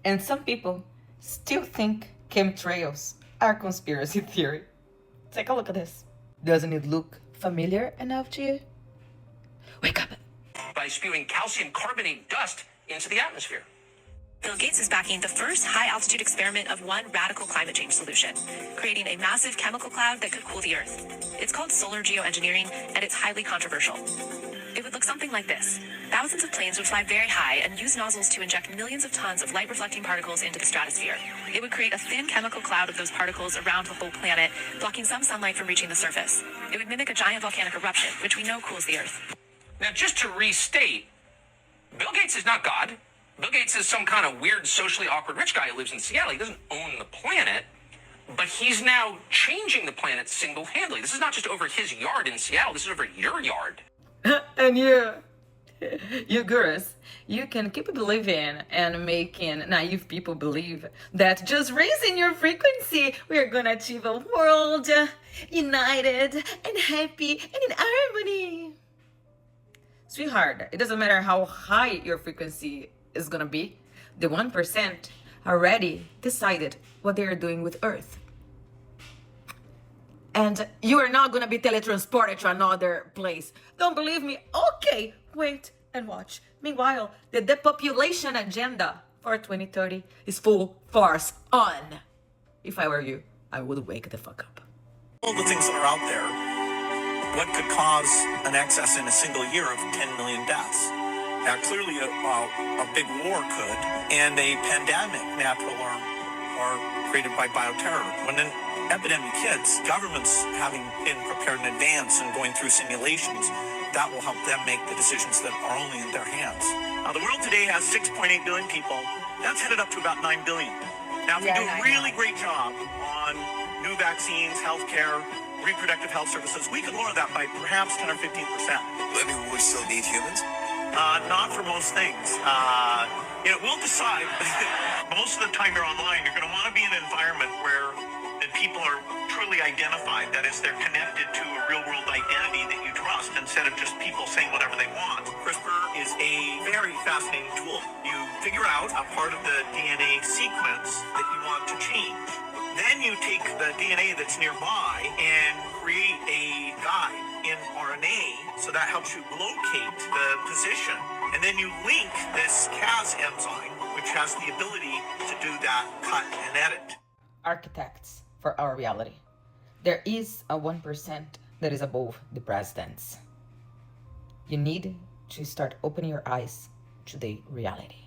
And some people still think chemtrails are conspiracy theory. Take a look at this. Doesn't it look familiar enough to you? Wake up. By spewing calcium carbonate dust into the atmosphere. Bill Gates is backing the first high-altitude experiment of one radical climate change solution, creating a massive chemical cloud that could cool the Earth. It's called solar geoengineering, and it's highly controversial. It would look something like this. Thousands of planes would fly very high and use nozzles to inject millions of tons of light-reflecting particles into the stratosphere. It would create a thin chemical cloud of those particles around the whole planet, blocking some sunlight from reaching the surface. It would mimic a giant volcanic eruption, which we know cools the Earth. Now, just to restate, Bill Gates is not God. Bill Gates is some kind of weird, socially awkward rich guy who lives in Seattle. He doesn't own the planet, but he's now changing the planet single-handedly. This is not just over his yard in Seattle. This is over your yard. And you gurus, you can keep believing and making naive people believe that just raising your frequency, we are gonna achieve a world united and happy and in harmony. Sweetheart, it doesn't matter how high your frequency is gonna be. The 1% already decided what they are doing with Earth. And you are not gonna be teletransported to another place. Don't believe me? Okay, wait and watch. Meanwhile, the depopulation agenda for 2030 is full force on. If I were you, I would wake the fuck up. All the things that are out there, what could cause an excess in a single year of 10 million deaths? Now, clearly a big war could, and a pandemic, natural or created by bioterror. When an epidemic hits, governments having been prepared in advance and going through simulations, that will help them make the decisions that are only in their hands. Now, the world today has 6.8 billion people. That's headed up to about 9 billion. Now, if we do a really great job on new vaccines, healthcare, reproductive health services, we could lower that by perhaps 10 or 15%. I mean, we still need humans? Not for most things. We'll decide. Most of the time you're online, you're going to want to be in an environment where the people are truly identified. That is, they're connected to a real-world identity that you trust instead of just people saying whatever they want. CRISPR is a very fascinating tool. You figure out a part of the DNA sequence that you want to change. Then you take the DNA that's nearby and create a guide in RNA, so that helps you locate the position. And then you link this Cas enzyme, which has the ability to do that cut and edit. Architects for our reality. There is a 1% that is above the presidents. You need to start opening your eyes to the reality.